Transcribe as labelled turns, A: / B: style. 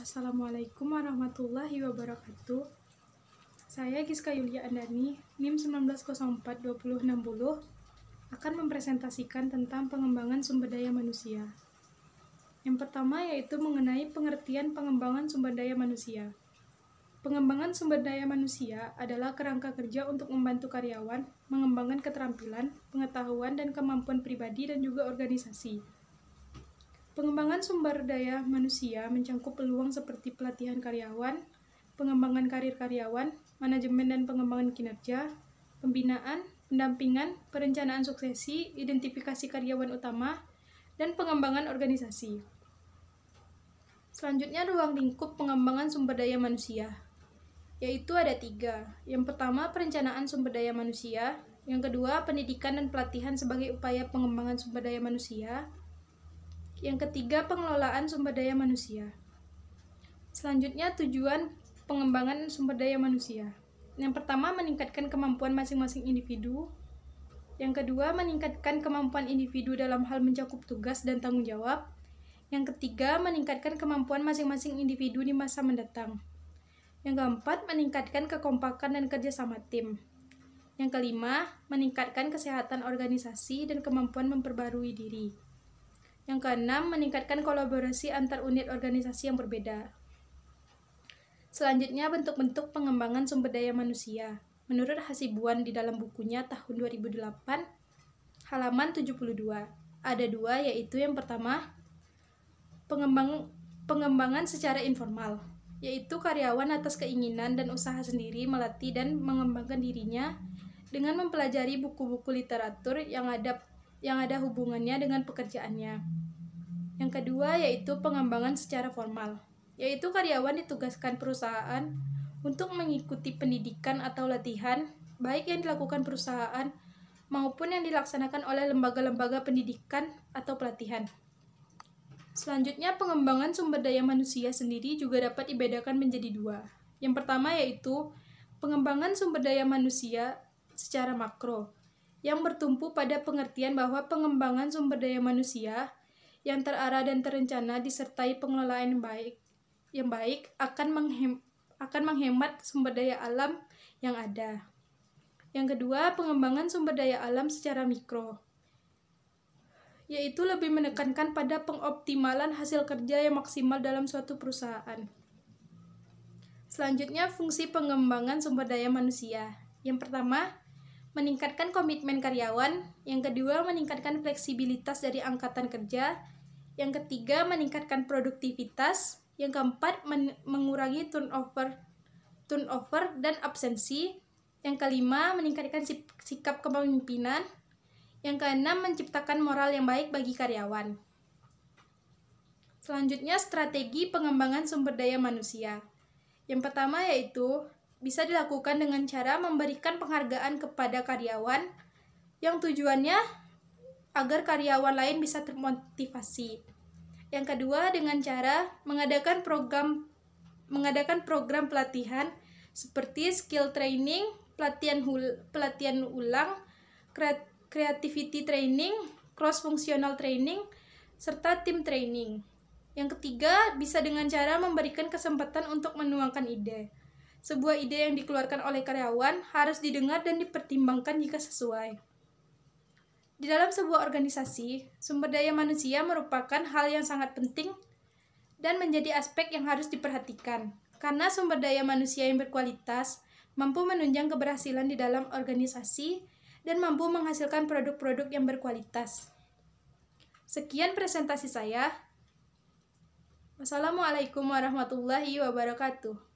A: Assalamualaikum warahmatullahi wabarakatuh. Saya Giska Yulia Andani, NIM 19042060, akan mempresentasikan tentang pengembangan sumber daya manusia. Yang pertama yaitu mengenai pengertian pengembangan sumber daya manusia. Pengembangan sumber daya manusia adalah kerangka kerja untuk membantu karyawan mengembangkan keterampilan, pengetahuan, dan kemampuan pribadi dan juga organisasi. Pengembangan sumber daya manusia mencakup peluang seperti pelatihan karyawan, pengembangan karir karyawan, manajemen dan pengembangan kinerja, pembinaan, pendampingan, perencanaan suksesi, identifikasi karyawan utama, dan pengembangan organisasi. Selanjutnya, ruang lingkup pengembangan sumber daya manusia, yaitu ada 3. Yang pertama, perencanaan sumber daya manusia. Yang kedua, pendidikan dan pelatihan sebagai upaya pengembangan sumber daya manusia. Yang ketiga, pengelolaan sumber daya manusia. Selanjutnya, tujuan pengembangan sumber daya manusia. Yang pertama, meningkatkan kemampuan masing-masing individu. Yang kedua, meningkatkan kemampuan individu dalam hal mencakup tugas dan tanggung jawab. Yang ketiga, meningkatkan kemampuan masing-masing individu di masa mendatang. Yang keempat, meningkatkan kekompakan dan kerjasama tim. Yang kelima, meningkatkan kesehatan organisasi dan kemampuan memperbarui diri. Yang keenam, meningkatkan kolaborasi antar unit organisasi yang berbeda. Selanjutnya, bentuk-bentuk pengembangan sumber daya manusia. Menurut Hasibuan di dalam bukunya tahun 2008, halaman 72. Ada 2, yaitu yang pertama, pengembangan secara informal, yaitu karyawan atas keinginan dan usaha sendiri melatih dan mengembangkan dirinya dengan mempelajari buku-buku literatur yang ada hubungannya dengan pekerjaannya. Yang kedua yaitu pengembangan secara formal, yaitu karyawan ditugaskan perusahaan untuk mengikuti pendidikan atau latihan, baik yang dilakukan perusahaan maupun yang dilaksanakan oleh lembaga-lembaga pendidikan atau pelatihan. Selanjutnya, pengembangan sumber daya manusia sendiri juga dapat dibedakan menjadi 2. Yang pertama yaitu pengembangan sumber daya manusia secara makro, yang bertumpu pada pengertian bahwa pengembangan sumber daya manusia yang terarah dan terencana disertai pengelolaan yang baik akan menghemat sumber daya alam yang ada. Yang kedua, pengembangan sumber daya alam secara mikro, yaitu lebih menekankan pada pengoptimalan hasil kerja yang maksimal dalam suatu perusahaan. Selanjutnya, fungsi pengembangan sumber daya manusia. Yang pertama, meningkatkan komitmen karyawan. Yang kedua, meningkatkan fleksibilitas dari angkatan kerja. Yang ketiga, meningkatkan produktivitas. Yang keempat, mengurangi turnover dan absensi. Yang kelima, meningkatkan sikap kepemimpinan. Yang keenam, menciptakan moral yang baik bagi karyawan. Selanjutnya, strategi pengembangan sumber daya manusia. Yang pertama yaitu bisa dilakukan dengan cara memberikan penghargaan kepada karyawan yang tujuannya agar karyawan lain bisa termotivasi. Yang kedua, dengan cara mengadakan program pelatihan seperti skill training, pelatihan ulang, creativity training, cross-functional training, serta team training. Yang ketiga, bisa dengan cara memberikan kesempatan untuk menuangkan ide. Sebuah ide yang dikeluarkan oleh karyawan harus didengar dan dipertimbangkan jika sesuai. Di dalam sebuah organisasi, sumber daya manusia merupakan hal yang sangat penting dan menjadi aspek yang harus diperhatikan, karena sumber daya manusia yang berkualitas mampu menunjang keberhasilan di dalam organisasi dan mampu menghasilkan produk-produk yang berkualitas. Sekian presentasi saya. Wassalamualaikum warahmatullahi wabarakatuh.